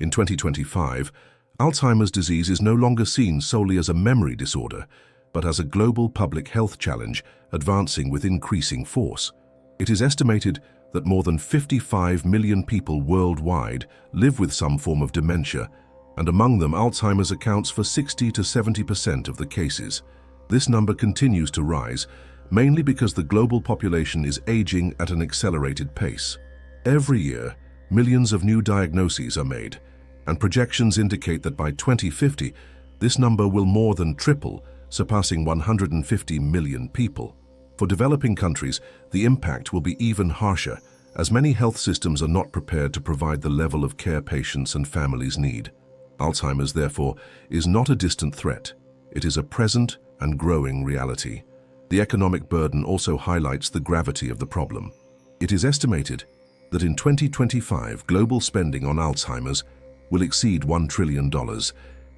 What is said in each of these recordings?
In 2025, Alzheimer's disease is no longer seen solely as a memory disorder, but as a global public health challenge advancing with increasing force. It is estimated that more than 55 million people worldwide live with some form of dementia, and among them Alzheimer's accounts for 60 to 70% of the cases. This number continues to rise, mainly because the global population is aging at an accelerated pace. Every year, millions of new diagnoses are made, and projections indicate that by 2050, this number will more than triple, surpassing 150 million people. For developing countries, the impact will be even harsher, as many health systems are not prepared to provide the level of care patients and families need. Alzheimer's, therefore, is not a distant threat. It is a present and growing reality. The economic burden also highlights the gravity of the problem. It is estimated that in 2025, global spending on Alzheimer's will exceed $1 trillion,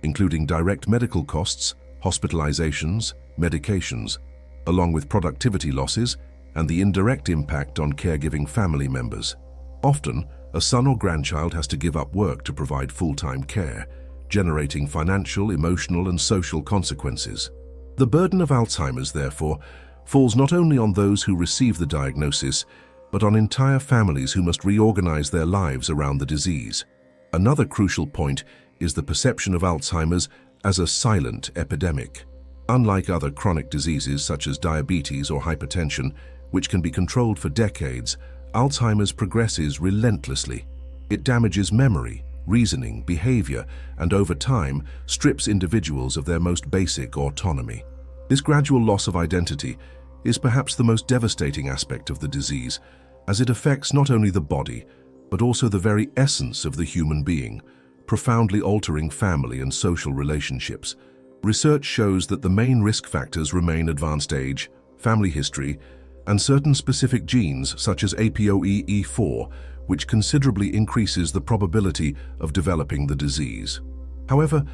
including direct medical costs, hospitalizations, medications, along with productivity losses and the indirect impact on caregiving family members. Often, a son or grandchild has to give up work to provide full-time care, generating financial, emotional, and social consequences. The burden of Alzheimer's, therefore, falls not only on those who receive the diagnosis, but on entire families who must reorganize their lives around the disease. Another crucial point is the perception of Alzheimer's as a silent epidemic. Unlike other chronic diseases such as diabetes or hypertension, which can be controlled for decades, Alzheimer's progresses relentlessly. It damages memory, reasoning, behavior, and over time strips individuals of their most basic autonomy. This gradual loss of identity is perhaps the most devastating aspect of the disease, as it affects not only the body, but also the very essence of the human being, profoundly altering family and social relationships. Research shows that the main risk factors remain advanced age, family history, and certain specific genes such as APOE4, which considerably increases the probability of developing the disease. However,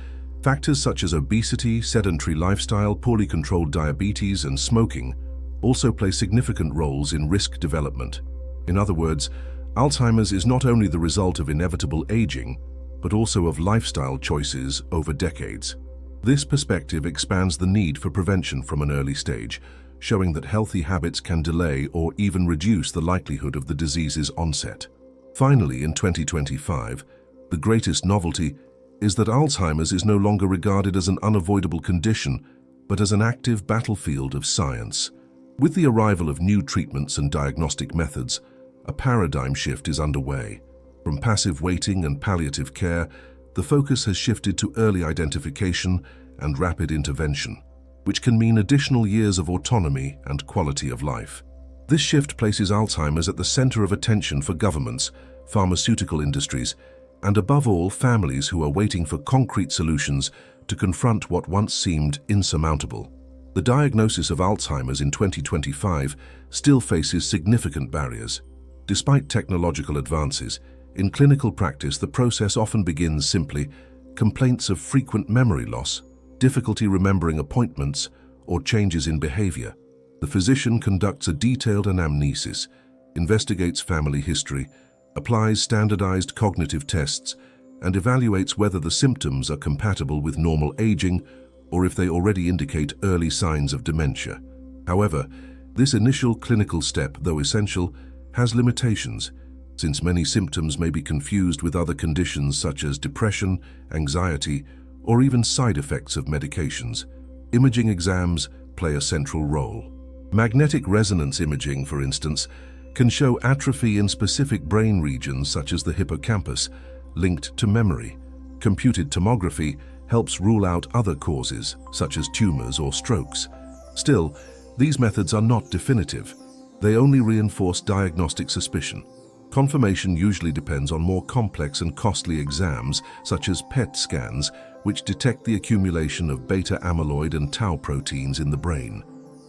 factors such as obesity, sedentary lifestyle, poorly controlled diabetes, and smoking also play significant roles in risk development. In other words, Alzheimer's is not only the result of inevitable aging, but also of lifestyle choices over decades. This perspective expands the need for prevention from an early stage, showing that healthy habits can delay or even reduce the likelihood of the disease's onset. Finally, in 2025, the greatest novelty is that Alzheimer's is no longer regarded as an unavoidable condition, but as an active battlefield of science. With the arrival of new treatments and diagnostic methods, a paradigm shift is underway. From passive waiting and palliative care, the focus has shifted to early identification and rapid intervention, which can mean additional years of autonomy and quality of life. This shift places Alzheimer's at the center of attention for governments, pharmaceutical industries, and above all, families who are waiting for concrete solutions to confront what once seemed insurmountable. The diagnosis of Alzheimer's in 2025 still faces significant barriers. Despite technological advances, in clinical practice the process often begins simply: complaints of frequent memory loss, difficulty remembering appointments, or changes in behavior. The physician conducts a detailed anamnesis, investigates family history, applies standardized cognitive tests, and evaluates whether the symptoms are compatible with normal aging or if they already indicate early signs of dementia. However, this initial clinical step, though essential, has limitations, since many symptoms may be confused with other conditions such as depression, anxiety, or even side effects of medications. Imaging exams play a central role. Magnetic resonance imaging, for instance, can show atrophy in specific brain regions such as the hippocampus, linked to memory. Computed tomography helps rule out other causes, such as tumors or strokes. Still, these methods are not definitive. They only reinforce diagnostic suspicion. Confirmation usually depends on more complex and costly exams, such as PET scans, which detect the accumulation of beta amyloid and tau proteins in the brain,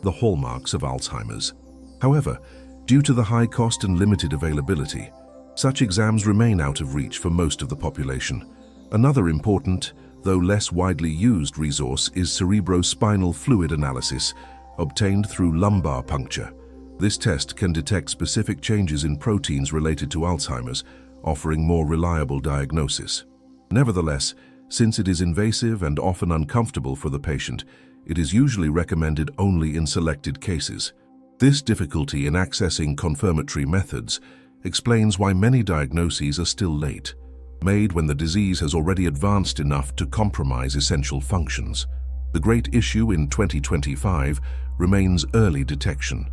the hallmarks of Alzheimer's. However, due to the high cost and limited availability, such exams remain out of reach for most of the population. Another important, though less widely used resource is cerebrospinal fluid analysis, obtained through lumbar puncture. This test can detect specific changes in proteins related to Alzheimer's, offering more reliable diagnosis. Nevertheless, since it is invasive and often uncomfortable for the patient, it is usually recommended only in selected cases. This difficulty in accessing confirmatory methods explains why many diagnoses are still late, made when the disease has already advanced enough to compromise essential functions. The great issue in 2025 remains early detection.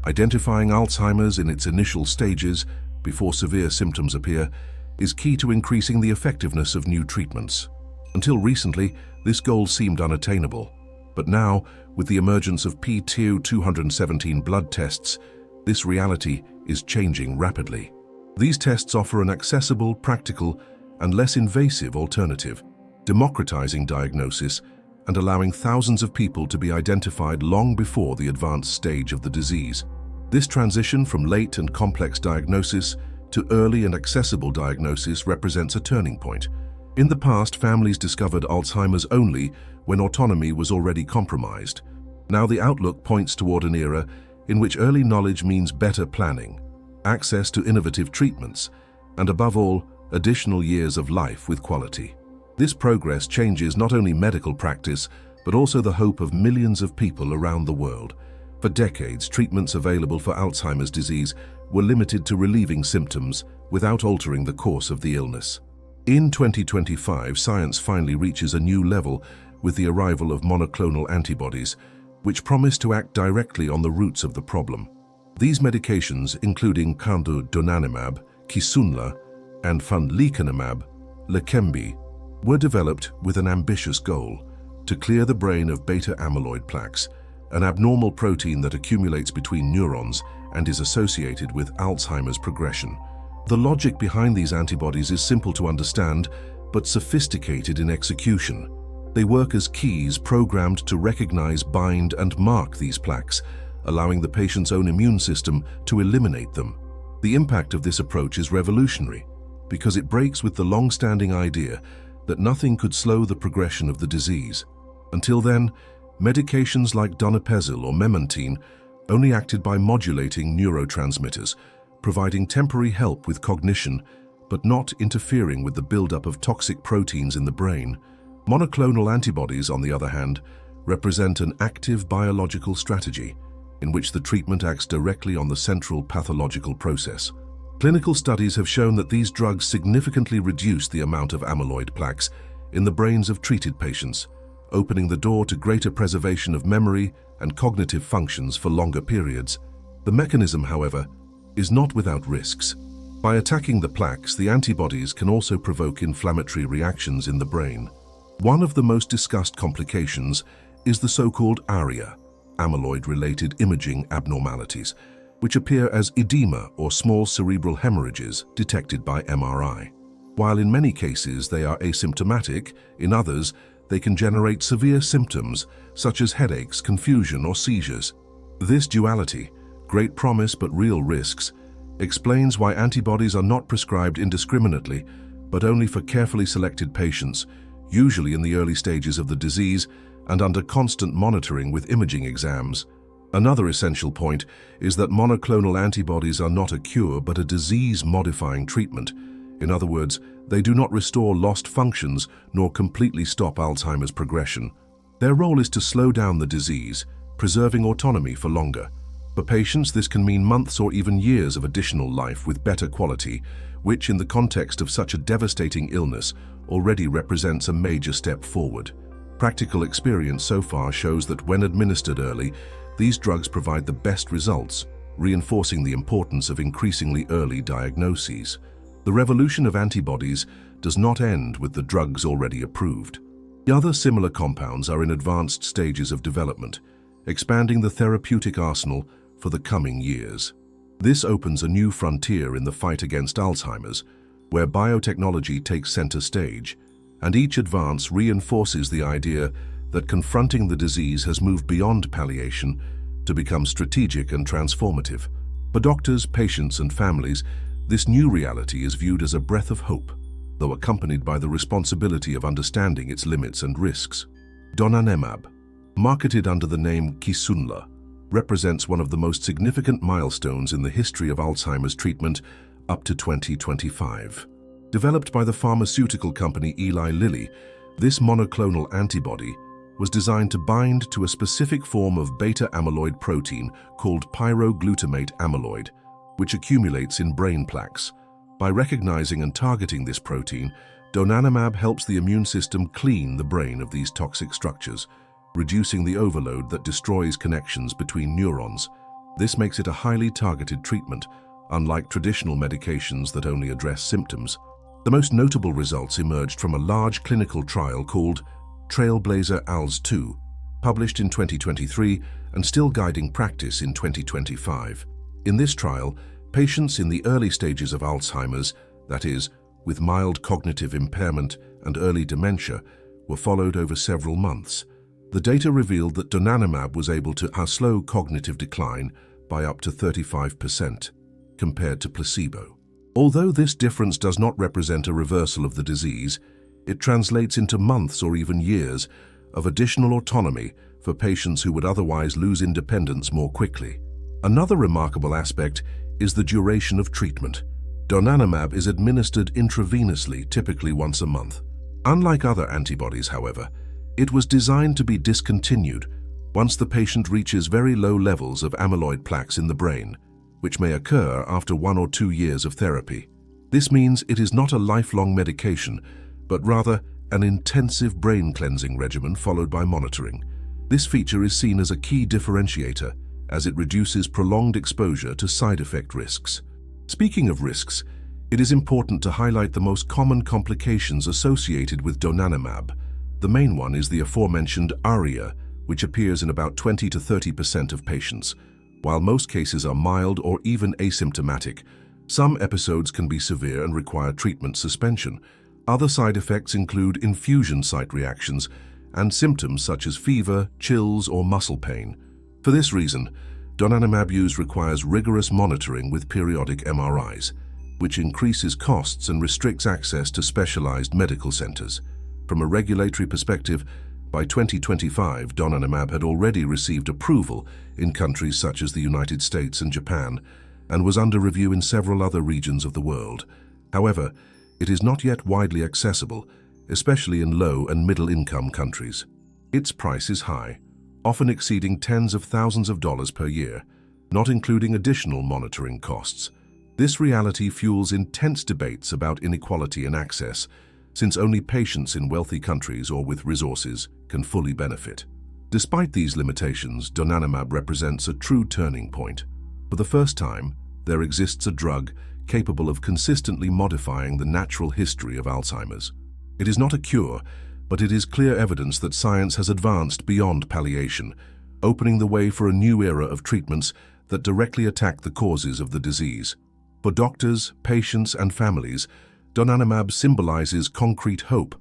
Identifying Alzheimer's in its initial stages, before severe symptoms appear, is key to increasing the effectiveness of new treatments. Until recently, this goal seemed unattainable. But now, with the emergence of P217 blood tests, this reality is changing rapidly. These tests offer an accessible, practical, and less invasive alternative, democratizing diagnosis and allowing thousands of people to be identified long before the advanced stage of the disease. This transition from late and complex diagnosis to early and accessible diagnosis represents a turning point. In the past, families discovered Alzheimer's only when autonomy was already compromised. Now the outlook points toward an era in which early knowledge means better planning, access to innovative treatments, and above all, additional years of life with quality. This progress changes not only medical practice, but also the hope of millions of people around the world. For decades, treatments available for Alzheimer's disease were limited to relieving symptoms without altering the course of the illness. In 2025, science finally reaches a new level with the arrival of monoclonal antibodies, which promise to act directly on the roots of the problem. These medications, including Donanemab, Kisunla, and Lecanemab, Leqembi, were developed with an ambitious goal: to clear the brain of beta-amyloid plaques, an abnormal protein that accumulates between neurons and is associated with Alzheimer's progression. The logic behind these antibodies is simple to understand, but sophisticated in execution. They work as keys programmed to recognize, bind, and mark these plaques, allowing the patient's own immune system to eliminate them. The impact of this approach is revolutionary, because it breaks with the long-standing idea that nothing could slow the progression of the disease. Until then, medications like donepezil or memantine only acted by modulating neurotransmitters, providing temporary help with cognition, but not interfering with the buildup of toxic proteins in the brain. Monoclonal antibodies, on the other hand, represent an active biological strategy in which the treatment acts directly on the central pathological process. Clinical studies have shown that these drugs significantly reduce the amount of amyloid plaques in the brains of treated patients, opening the door to greater preservation of memory and cognitive functions for longer periods. The mechanism, however, is not without risks. By attacking the plaques, the antibodies can also provoke inflammatory reactions in the brain. One of the most discussed complications is the so-called ARIA, amyloid-related imaging abnormalities, which appear as edema or small cerebral hemorrhages detected by MRI. While in many cases they are asymptomatic, in others they can generate severe symptoms such as headaches, confusion, or seizures. This duality, great promise but real risks, explains why antibodies are not prescribed indiscriminately, but only for carefully selected patients, usually in the early stages of the disease and under constant monitoring with imaging exams. Another essential point is that monoclonal antibodies are not a cure but a disease-modifying treatment. In other words, they do not restore lost functions nor completely stop Alzheimer's progression. Their role is to slow down the disease, preserving autonomy for longer. For patients, this can mean months or even years of additional life with better quality, which in the context of such a devastating illness already represents a major step forward. Practical experience so far shows that when administered early, these drugs provide the best results, reinforcing the importance of increasingly early diagnoses. The revolution of antibodies does not end with the drugs already approved. The other similar compounds are in advanced stages of development, expanding the therapeutic arsenal for the coming years. This opens a new frontier in the fight against Alzheimer's, where biotechnology takes center stage, and each advance reinforces the idea that confronting the disease has moved beyond palliation to become strategic and transformative. For doctors, patients, and families, this new reality is viewed as a breath of hope, though accompanied by the responsibility of understanding its limits and risks. Donanemab, marketed under the name Kisunla, represents one of the most significant milestones in the history of Alzheimer's treatment up to 2025. Developed by the pharmaceutical company Eli Lilly, this monoclonal antibody was designed to bind to a specific form of beta-amyloid protein called pyroglutamate amyloid, which accumulates in brain plaques. By recognizing and targeting this protein, Donanemab helps the immune system clean the brain of these toxic structures, reducing the overload that destroys connections between neurons. This makes it a highly targeted treatment, unlike traditional medications that only address symptoms. The most notable results emerged from a large clinical trial called Trailblazer-ALZ 2, published in 2023 and still guiding practice in 2025. In this trial, patients in the early stages of Alzheimer's, that is, with mild cognitive impairment and early dementia, were followed over several months. The data revealed that Donanemab was able to slow cognitive decline by up to 35% compared to placebo. Although this difference does not represent a reversal of the disease, it translates into months or even years of additional autonomy for patients who would otherwise lose independence more quickly. Another remarkable aspect is the duration of treatment. Donanemab is administered intravenously, typically once a month. Unlike other antibodies, however, it was designed to be discontinued once the patient reaches very low levels of amyloid plaques in the brain, which may occur after 1 or 2 years of therapy. This means it is not a lifelong medication, but rather an intensive brain cleansing regimen followed by monitoring. This feature is seen as a key differentiator, as it reduces prolonged exposure to side effect risks. Speaking of risks, it is important to highlight the most common complications associated with Donanemab. The main one is the aforementioned ARIA, which appears in about 20 to 30% of patients. While most cases are mild or even asymptomatic, some episodes can be severe and require treatment suspension. Other side effects include infusion site reactions and symptoms such as fever, chills, or muscle pain. For this reason, Donanemab use requires rigorous monitoring with periodic MRIs, which increases costs and restricts access to specialized medical centers. From a regulatory perspective, by 2025, Donanemab had already received approval in countries such as the United States and Japan, and was under review in several other regions of the world. However, it is not yet widely accessible, especially in low and middle-income countries. Its price is high, often exceeding tens of thousands of dollars per year, not including additional monitoring costs. This reality fuels intense debates about inequality in access, since only patients in wealthy countries or with resources can fully benefit. Despite these limitations, Donanemab represents a true turning point. For the first time, there exists a drug capable of consistently modifying the natural history of Alzheimer's. It is not a cure, but it is clear evidence that science has advanced beyond palliation, opening the way for a new era of treatments that directly attack the causes of the disease. For doctors, patients, and families, Donanemab symbolizes concrete hope,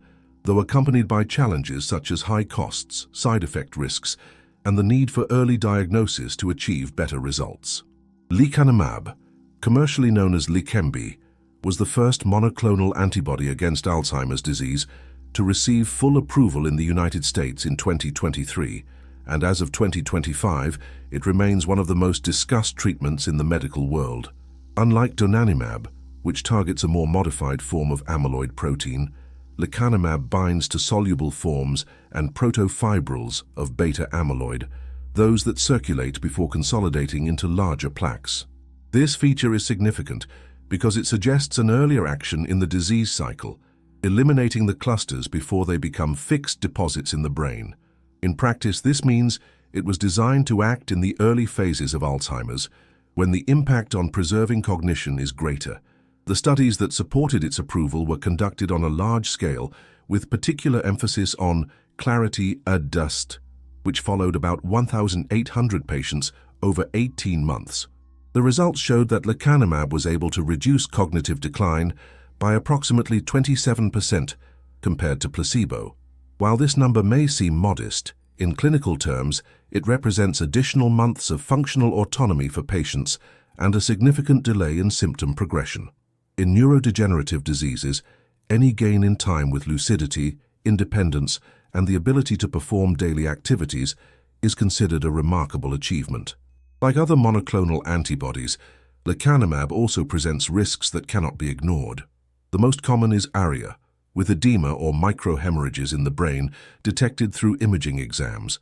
though accompanied by challenges such as high costs, side effect risks, and the need for early diagnosis to achieve better results. Lecanemab, commercially known as Leqembi, was the first monoclonal antibody against Alzheimer's disease to receive full approval in the United States in 2023, and as of 2025, it remains one of the most discussed treatments in the medical world. Unlike Donanemab, which targets a more modified form of amyloid protein, Lecanemab binds to soluble forms and protofibrils of beta-amyloid, those that circulate before consolidating into larger plaques. This feature is significant because it suggests an earlier action in the disease cycle, eliminating the clusters before they become fixed deposits in the brain. In practice, this means it was designed to act in the early phases of Alzheimer's, when the impact on preserving cognition is greater. The studies that supported its approval were conducted on a large scale, with particular emphasis on clarity adust, which followed about 1,800 patients over 18 months. The results showed that Lecanemab was able to reduce cognitive decline by approximately 27% compared to placebo. While this number may seem modest, in clinical terms, it represents additional months of functional autonomy for patients and a significant delay in symptom progression. In neurodegenerative diseases, any gain in time with lucidity, independence, and the ability to perform daily activities is considered a remarkable achievement. Like other monoclonal antibodies, Lecanemab also presents risks that cannot be ignored. The most common is ARIA, with edema or microhemorrhages in the brain detected through imaging exams.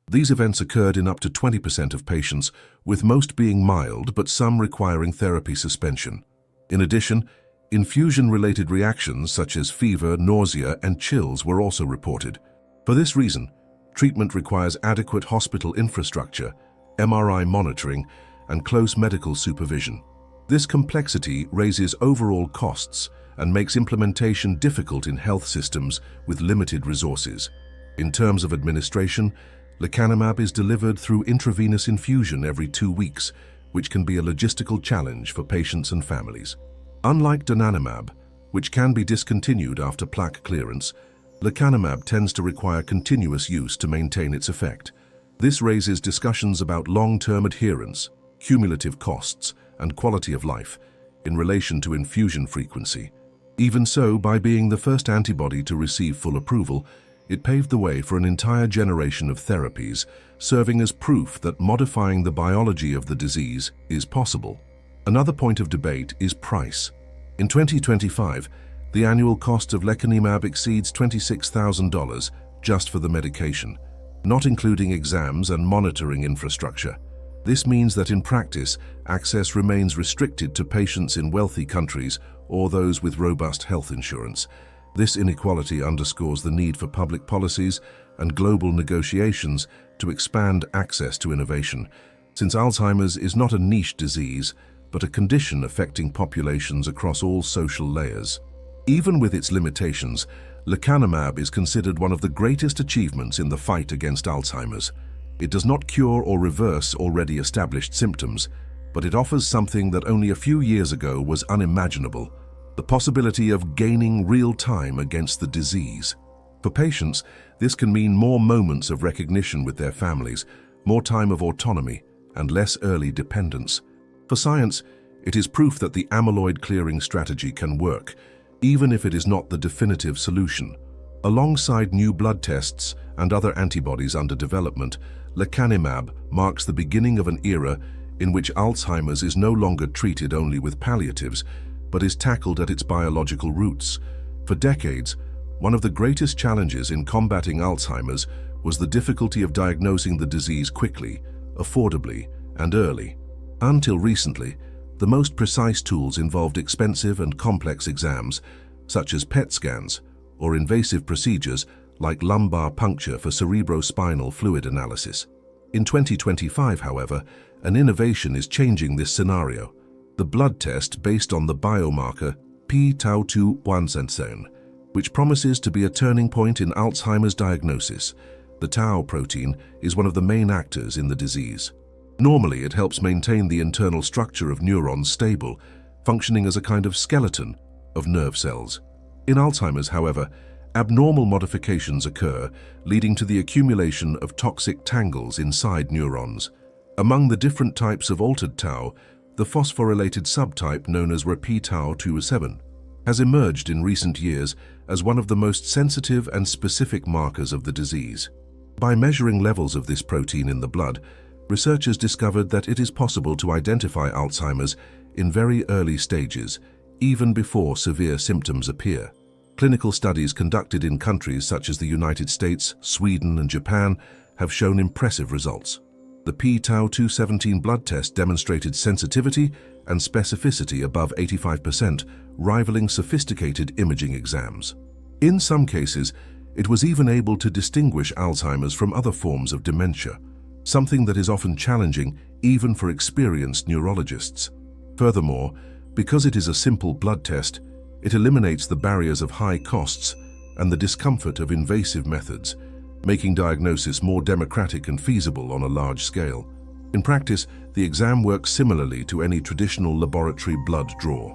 These events occurred in up to 20% of patients, with most being mild but some requiring therapy suspension. In addition, infusion-related reactions such as fever, nausea, and chills were also reported. For this reason, treatment requires adequate hospital infrastructure, MRI monitoring, and close medical supervision. This complexity raises overall costs and makes implementation difficult in health systems with limited resources. In terms of administration, Lecanemab is delivered through intravenous infusion every 2 weeks, which can be a logistical challenge for patients and families. Unlike Donanemab, which can be discontinued after plaque clearance, Lecanemab tends to require continuous use to maintain its effect. This raises discussions about long-term adherence, cumulative costs, and quality of life in relation to infusion frequency. Even so, by being the first antibody to receive full approval, it paved the way for an entire generation of therapies, serving as proof that modifying the biology of the disease is possible. Another point of debate is price. In 2025, the annual cost of Lecanemab exceeds $26,000 just for the medication, not including exams and monitoring infrastructure. This means that in practice, access remains restricted to patients in wealthy countries or those with robust health insurance. This inequality underscores the need for public policies and global negotiations to expand access to innovation, since Alzheimer's is not a niche disease, but a condition affecting populations across all social layers. Even with its limitations, Lecanemab is considered one of the greatest achievements in the fight against Alzheimer's. It does not cure or reverse already established symptoms, but it offers something that only a few years ago was unimaginable: the possibility of gaining real time against the disease. For patients, this can mean more moments of recognition with their families, more time of autonomy, and less early dependence. For science, it is proof that the amyloid clearing strategy can work, even if it is not the definitive solution. Alongside new blood tests and other antibodies under development, Lecanemab marks the beginning of an era in which Alzheimer's is no longer treated only with palliatives, but is tackled at its biological roots. For decades, one of the greatest challenges in combating Alzheimer's was the difficulty of diagnosing the disease quickly, affordably, and early. Until recently, the most precise tools involved expensive and complex exams, such as PET scans, or invasive procedures like lumbar puncture for cerebrospinal fluid analysis. In 2025, however, an innovation is changing this scenario: the blood test based on the biomarker p-tau217, which promises to be a turning point in Alzheimer's diagnosis. The tau protein is one of the main actors in the disease. Normally, it helps maintain the internal structure of neurons stable, functioning as a kind of skeleton of nerve cells. In Alzheimer's, however, abnormal modifications occur, leading to the accumulation of toxic tangles inside neurons. Among the different types of altered tau, the phosphorylated subtype known as p-tau217 has emerged in recent years as one of the most sensitive and specific markers of the disease. By measuring levels of this protein in the blood, researchers discovered that it is possible to identify Alzheimer's in very early stages, even before severe symptoms appear. Clinical studies conducted in countries such as the United States, Sweden, and Japan have shown impressive results. The p-tau217 blood test demonstrated sensitivity and specificity above 85%, rivaling sophisticated imaging exams. In some cases, it was even able to distinguish Alzheimer's from other forms of dementia, something that is often challenging even for experienced neurologists. Furthermore, because it is a simple blood test, it eliminates the barriers of high costs and the discomfort of invasive methods, making diagnosis more democratic and feasible on a large scale. In practice, the exam works similarly to any traditional laboratory blood draw.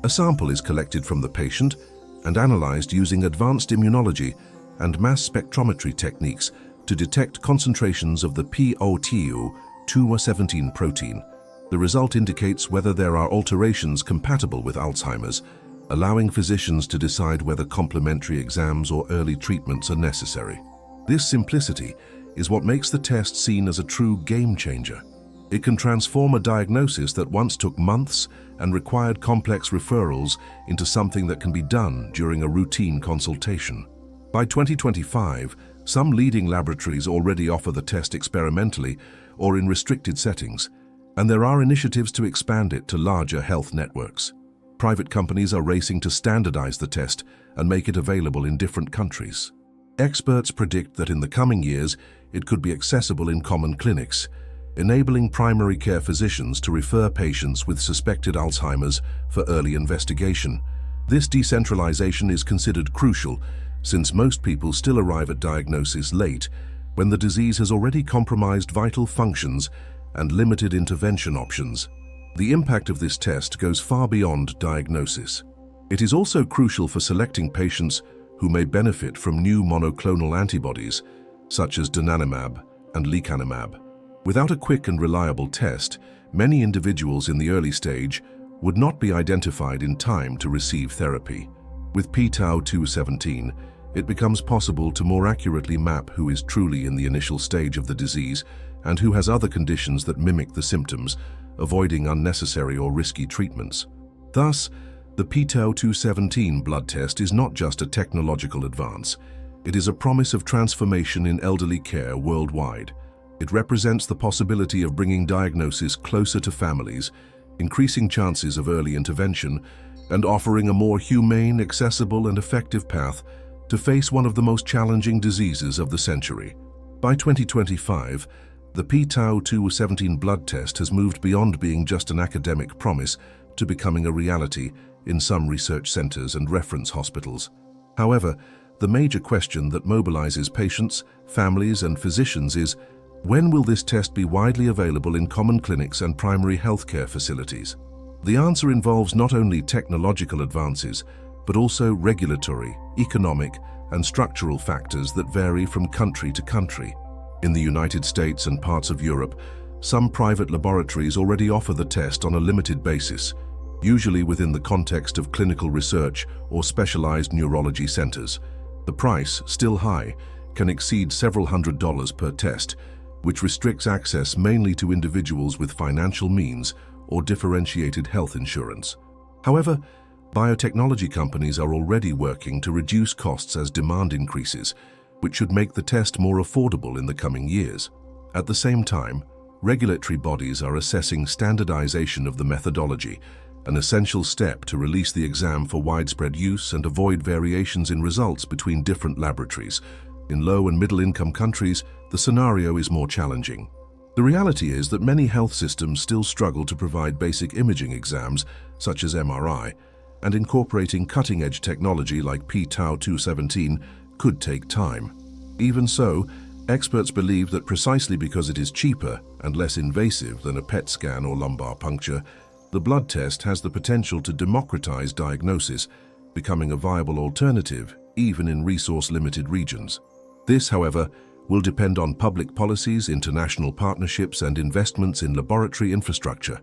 A sample is collected from the patient and analyzed using advanced immunology and mass spectrometry techniques to detect concentrations of the p-tau217 protein. The result indicates whether there are alterations compatible with Alzheimer's, allowing physicians to decide whether complementary exams or early treatments are necessary. This simplicity is what makes the test seen as a true game changer. It can transform a diagnosis that once took months and required complex referrals into something that can be done during a routine consultation. By 2025, some leading laboratories already offer the test experimentally or in restricted settings, and there are initiatives to expand it to larger health networks. Private companies are racing to standardize the test and make it available in different countries. Experts predict that in the coming years, it could be accessible in common clinics, enabling primary care physicians to refer patients with suspected Alzheimer's for early investigation. This decentralization is considered crucial since most people still arrive at diagnosis late when the disease has already compromised vital functions and limited intervention options. The impact of this test goes far beyond diagnosis. It is also crucial for selecting patients who may benefit from new monoclonal antibodies, such as Donanemab and Lecanemab. Without a quick and reliable test, many individuals in the early stage would not be identified in time to receive therapy. With p-tau217, it becomes possible to more accurately map who is truly in the initial stage of the disease and who has other conditions that mimic the symptoms, avoiding unnecessary or risky treatments. Thus, the p-tau217 blood test is not just a technological advance. It is a promise of transformation in elderly care worldwide. It represents the possibility of bringing diagnosis closer to families, increasing chances of early intervention, and offering a more humane, accessible, and effective path to face one of the most challenging diseases of the century. By 2025, the p-tau217 blood test has moved beyond being just an academic promise to becoming a reality in some research centers and reference hospitals. However, the major question that mobilizes patients, families, and physicians is, when will this test be widely available in common clinics and primary healthcare facilities? The answer involves not only technological advances, but also regulatory, economic, and structural factors that vary from country to country. In the United States and parts of Europe, some private laboratories already offer the test on a limited basis, usually within the context of clinical research or specialized neurology centers. The price, still high, can exceed several $100s per test, which restricts access mainly to individuals with financial means or differentiated health insurance. However, biotechnology companies are already working to reduce costs as demand increases, which should make the test more affordable in the coming years. At the same time, regulatory bodies are assessing standardization of the methodology, an essential step to release the exam for widespread use and avoid variations in results between different laboratories. In low and middle-income countries, the scenario is more challenging. The reality is that many health systems still struggle to provide basic imaging exams, such as MRI, and incorporating cutting-edge technology like p-tau217 could take time. Even so, experts believe that precisely because it is cheaper and less invasive than a PET scan or lumbar puncture, the blood test has the potential to democratize diagnosis, becoming a viable alternative even in resource-limited regions. This, however, will depend on public policies, international partnerships, and investments in laboratory infrastructure.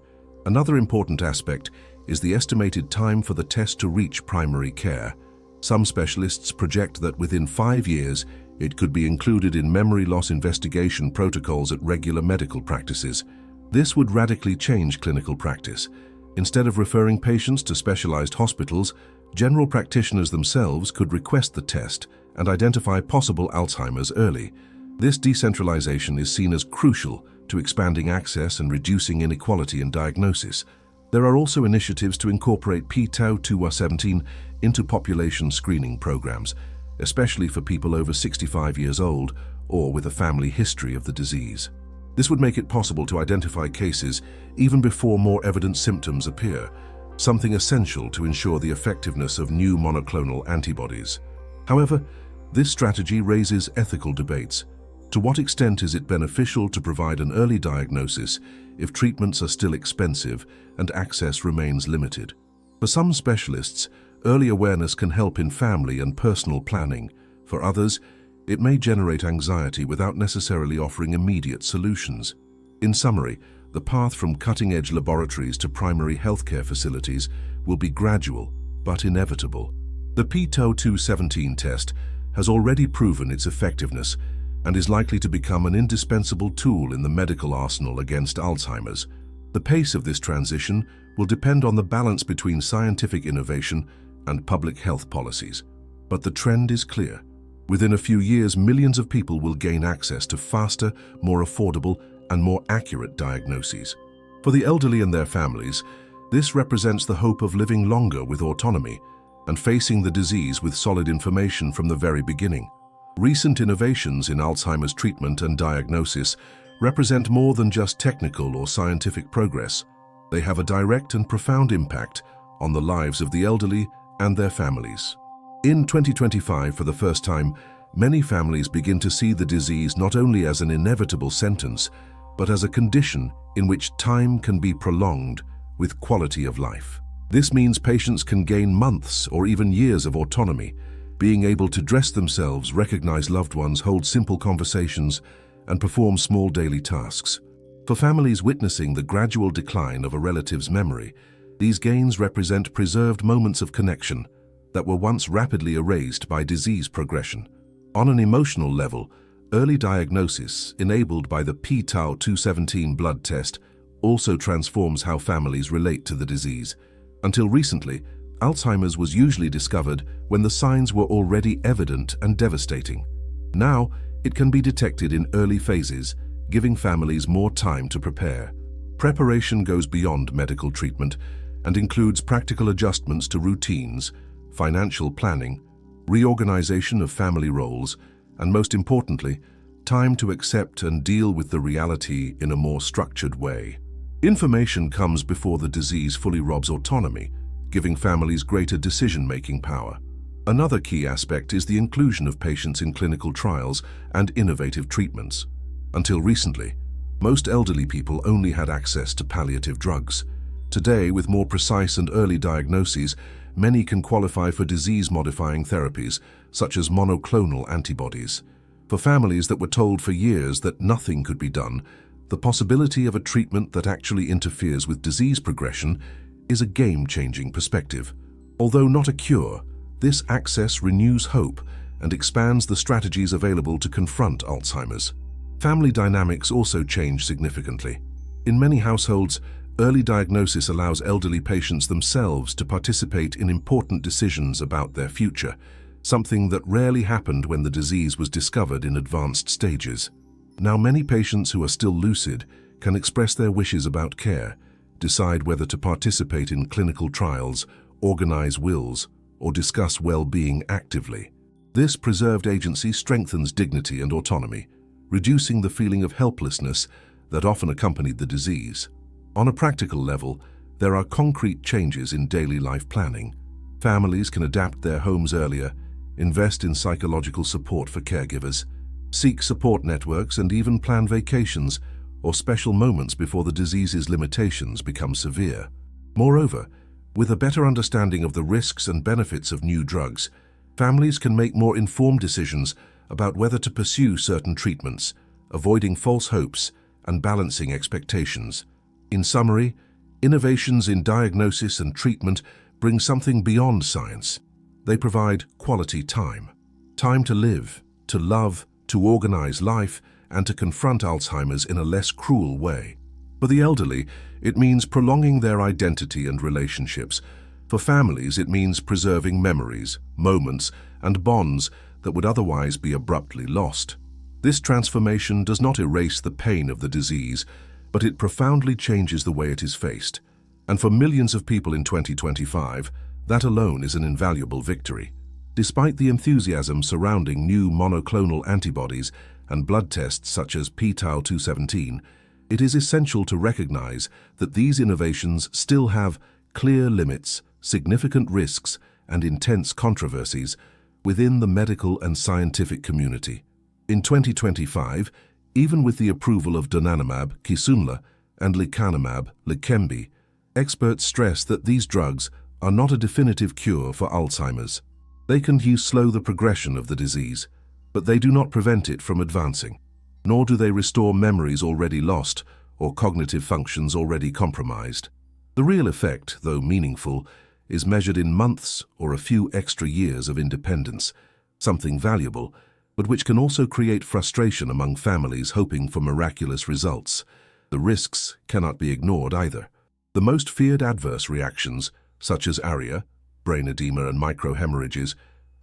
Another important aspect is the estimated time for the test to reach primary care. Some specialists project that within 5 years, it could be included in memory loss investigation protocols at regular medical practices. This would radically change clinical practice. Instead of referring patients to specialized hospitals, general practitioners themselves could request the test and identify possible Alzheimer's early. This decentralization is seen as crucial to expanding access and reducing inequality in diagnosis. There are also initiatives to incorporate p-tau217 into population screening programs, especially for people over 65 years old or with a family history of the disease. This would make it possible to identify cases even before more evident symptoms appear, something essential to ensure the effectiveness of new monoclonal antibodies. However, this strategy raises ethical debates. To what extent is it beneficial to provide an early diagnosis if treatments are still expensive and access remains limited? For some specialists, early awareness can help in family and personal planning. For others, it may generate anxiety without necessarily offering immediate solutions. In summary, the path from cutting-edge laboratories to primary healthcare facilities will be gradual but inevitable. The p-tau217 test has already proven its effectiveness, and is likely to become an indispensable tool in the medical arsenal against Alzheimer's. The pace of this transition will depend on the balance between scientific innovation and public health policies. But the trend is clear. Within a few years, millions of people will gain access to faster, more affordable, and more accurate diagnoses. For the elderly and their families, this represents the hope of living longer with autonomy and facing the disease with solid information from the very beginning. Recent innovations in Alzheimer's treatment and diagnosis represent more than just technical or scientific progress. They have a direct and profound impact on the lives of the elderly and their families. In 2025, for the first time, many families begin to see the disease not only as an inevitable sentence, but as a condition in which time can be prolonged with quality of life. This means patients can gain months or even years of autonomy, being able to dress themselves, recognize loved ones, hold simple conversations, and perform small daily tasks. For families witnessing the gradual decline of a relative's memory, these gains represent preserved moments of connection that were once rapidly erased by disease progression. On an emotional level, early diagnosis, enabled by the p-tau217 blood test, also transforms how families relate to the disease. Until recently, Alzheimer's was usually discovered when the signs were already evident and devastating. Now, it can be detected in early phases, giving families more time to prepare. Preparation goes beyond medical treatment and includes practical adjustments to routines, financial planning, reorganization of family roles, and most importantly, time to accept and deal with the reality in a more structured way. Information comes before the disease fully robs autonomy, giving families greater decision-making power. Another key aspect is the inclusion of patients in clinical trials and innovative treatments. Until recently, most elderly people only had access to palliative drugs. Today, with more precise and early diagnoses, many can qualify for disease-modifying therapies, such as monoclonal antibodies. For families that were told for years that nothing could be done, the possibility of a treatment that actually interferes with disease progression is a game-changing perspective. Although not a cure, this access renews hope and expands the strategies available to confront Alzheimer's. Family dynamics also change significantly. In many households, early diagnosis allows elderly patients themselves to participate in important decisions about their future, something that rarely happened when the disease was discovered in advanced stages. Now, many patients who are still lucid can express their wishes about care, decide whether to participate in clinical trials, organize wills, or discuss well-being actively. This preserved agency strengthens dignity and autonomy, reducing the feeling of helplessness that often accompanied the disease. On a practical level, there are concrete changes in daily life planning. Families can adapt their homes earlier, invest in psychological support for caregivers, seek support networks, and even plan vacations or special moments before the disease's limitations become severe. Moreover, with a better understanding of the risks and benefits of new drugs, families can make more informed decisions about whether to pursue certain treatments, avoiding false hopes and balancing expectations. In summary, innovations in diagnosis and treatment bring something beyond science. They provide quality time. Time to live, to love, to organize life, and to confront Alzheimer's in a less cruel way. For the elderly, it means prolonging their identity and relationships. For families, it means preserving memories, moments, and bonds that would otherwise be abruptly lost. This transformation does not erase the pain of the disease, but it profoundly changes the way it is faced. And for millions of people in 2025, that alone is an invaluable victory. Despite the enthusiasm surrounding new monoclonal antibodies and blood tests such as p-tau217, it is essential to recognize that these innovations still have clear limits, significant risks, and intense controversies within the medical and scientific community. In 2025, even with the approval of Donanemab, Kisunla, and Lecanemab, Leqembi, experts stress that these drugs are not a definitive cure for Alzheimer's. They can slow the progression of the disease, but they do not prevent it from advancing, nor do they restore memories already lost or cognitive functions already compromised. The real effect, though meaningful, is measured in months or a few extra years of independence, something valuable, but which can also create frustration among families hoping for miraculous results. The risks cannot be ignored either. The most feared adverse reactions, such as ARIA, brain edema and microhemorrhages,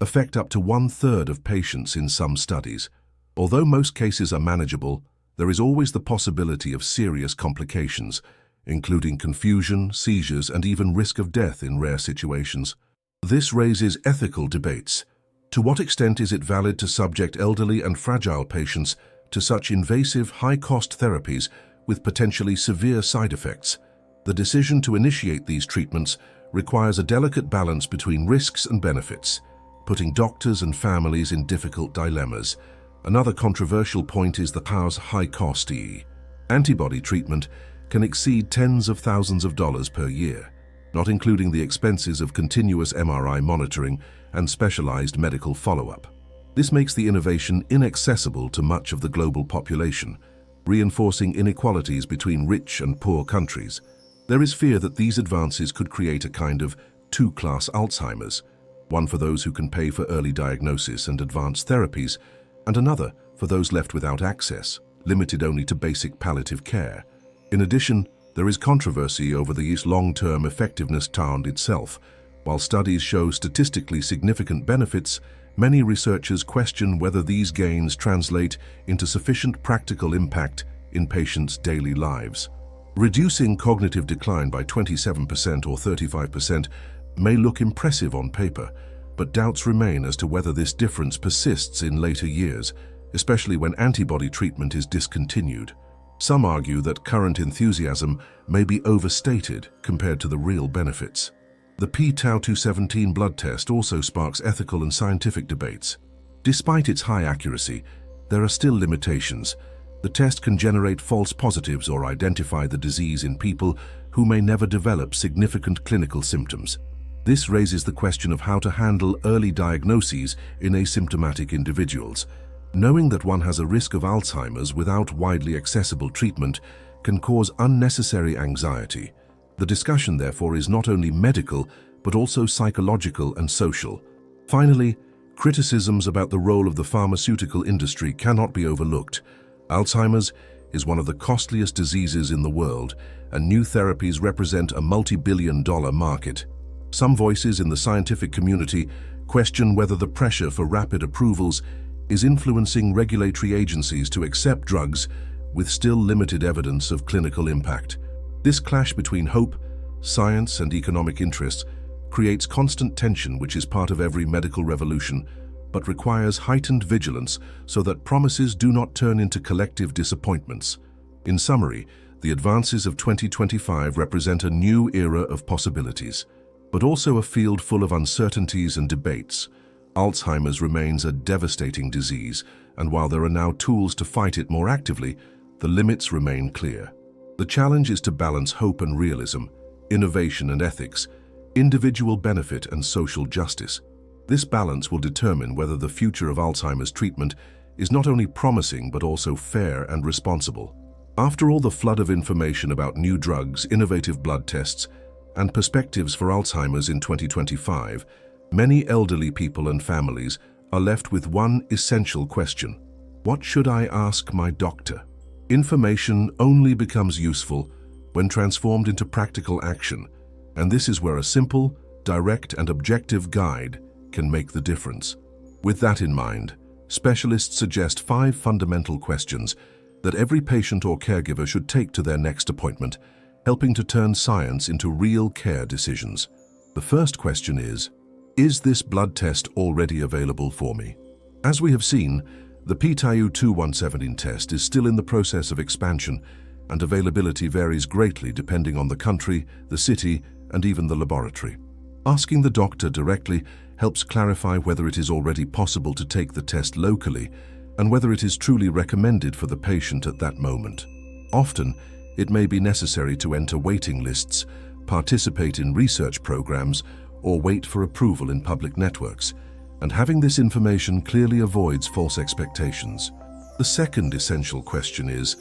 affect up to 1/3 of patients in some studies. Although most cases are manageable, there is always the possibility of serious complications, including confusion, seizures, and even risk of death in rare situations. This raises ethical debates. To what extent is it valid to subject elderly and fragile patients to such invasive, high-cost therapies with potentially severe side effects? The decision to initiate these treatments requires a delicate balance between risks and benefits, putting doctors and families in difficult dilemmas. Another controversial point is the pow's high cost. Antibody treatment can exceed tens of thousands of dollars per year, not including the expenses of continuous MRI monitoring and specialized medical follow-up. This makes the innovation inaccessible to much of the global population, reinforcing inequalities between rich and poor countries. There is fear that these advances could create a kind of two-class Alzheimer's, one for those who can pay for early diagnosis and advanced therapies, and another for those left without access, limited only to basic palliative care. In addition, there is controversy over the long-term effectiveness itself. While studies show statistically significant benefits, many researchers question whether these gains translate into sufficient practical impact in patients' daily lives. Reducing cognitive decline by 27% or 35% may look impressive on paper, but doubts remain as to whether this difference persists in later years, especially when antibody treatment is discontinued. Some argue that current enthusiasm may be overstated compared to the real benefits. The p-tau217 blood test also sparks ethical and scientific debates. Despite its high accuracy, there are still limitations. The test can generate false positives or identify the disease in people who may never develop significant clinical symptoms. This raises the question of how to handle early diagnoses in asymptomatic individuals. Knowing that one has a risk of Alzheimer's without widely accessible treatment can cause unnecessary anxiety. The discussion, therefore, is not only medical, but also psychological and social. Finally, criticisms about the role of the pharmaceutical industry cannot be overlooked. Alzheimer's is one of the costliest diseases in the world, and new therapies represent a multi-billion-dollar market. Some voices in the scientific community question whether the pressure for rapid approvals is influencing regulatory agencies to accept drugs with still limited evidence of clinical impact. This clash between hope, science, and economic interests creates constant tension, which is part of every medical revolution, but requires heightened vigilance so that promises do not turn into collective disappointments. In summary, the advances of 2025 represent a new era of possibilities, but also a field full of uncertainties and debates. Alzheimer's remains a devastating disease, and while there are now tools to fight it more actively, the limits remain clear. The challenge is to balance hope and realism, innovation and ethics, individual benefit and social justice. This balance will determine whether the future of Alzheimer's treatment is not only promising but also fair and responsible. After all the flood of information about new drugs, innovative blood tests, and perspectives for Alzheimer's in 2025, many elderly people and families are left with one essential question: what should I ask my doctor? Information only becomes useful when transformed into practical action, and this is where a simple, direct, and objective guide can make the difference. With that in mind, specialists suggest 5 fundamental questions that every patient or caregiver should take to their next appointment, helping to turn science into real care decisions. The first question is this blood test already available for me? As we have seen, the p-tau217 test is still in the process of expansion, and availability varies greatly depending on the country, the city, and even the laboratory. Asking the doctor directly helps clarify whether it is already possible to take the test locally and whether it is truly recommended for the patient at that moment. Often, it may be necessary to enter waiting lists, participate in research programs, or wait for approval in public networks, and having this information clearly avoids false expectations. The second essential question is,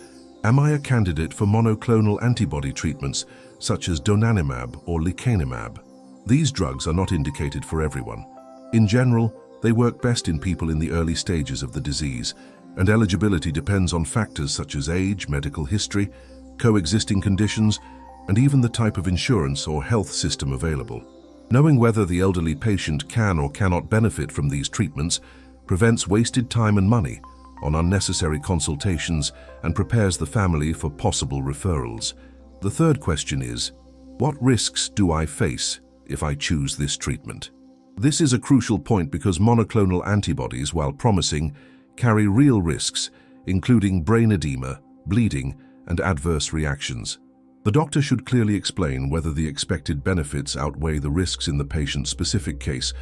am I a candidate for monoclonal antibody treatments such as Donanemab or Lecanemab? These drugs are not indicated for everyone. In general, They work best in people in the early stages of the disease, and eligibility depends on factors such as age, medical history, coexisting conditions, and even the type of insurance or health system available. Knowing whether the elderly patient can or cannot benefit from these treatments prevents wasted time and money on unnecessary consultations and prepares the family for possible referrals. The third question is, what risks do I face if I choose this treatment? This is a crucial point because monoclonal antibodies, while promising, carry real risks, including brain edema, bleeding, and adverse reactions. The doctor should clearly explain whether the expected benefits outweigh the risks in the patient's specific case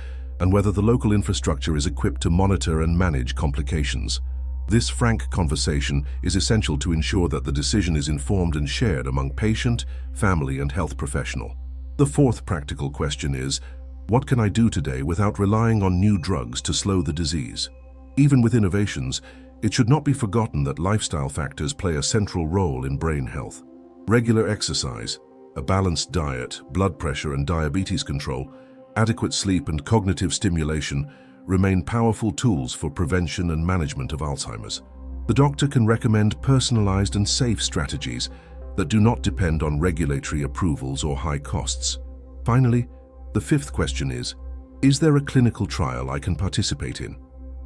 and whether the local infrastructure is equipped to monitor and manage complications. This frank conversation is essential to ensure that the decision is informed and shared among patient, family, and health professional. The fourth practical question is, what can I do today without relying on new drugs to slow the disease? Even with innovations, it should not be forgotten that lifestyle factors play a central role in brain health. Regular exercise, a balanced diet, blood pressure and diabetes control, adequate sleep and cognitive stimulation remain powerful tools for prevention and management of Alzheimer's. The doctor can recommend personalized and safe strategies that do not depend on regulatory approvals or high costs. Finally, the fifth question is there a clinical trial I can participate in?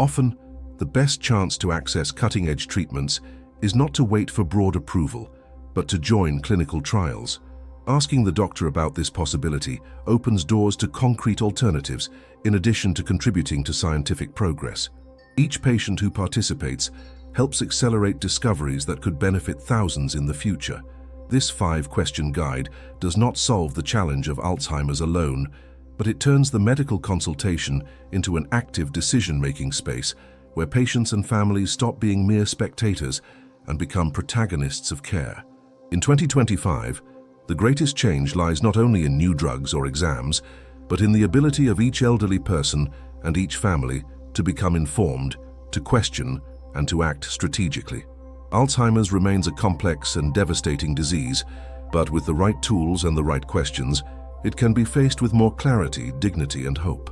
Often, the best chance to access cutting-edge treatments is not to wait for broad approval, but to join clinical trials. Asking the doctor about this possibility opens doors to concrete alternatives in addition to contributing to scientific progress. Each patient who participates helps accelerate discoveries that could benefit thousands in the future. This 5-question guide does not solve the challenge of Alzheimer's alone, but it turns the medical consultation into an active decision-making space where patients and families stop being mere spectators and become protagonists of care. In 2025, the greatest change lies not only in new drugs or exams, but in the ability of each elderly person and each family to become informed, to question, and to act strategically. Alzheimer's remains a complex and devastating disease, but with the right tools and the right questions, it can be faced with more clarity, dignity, and hope.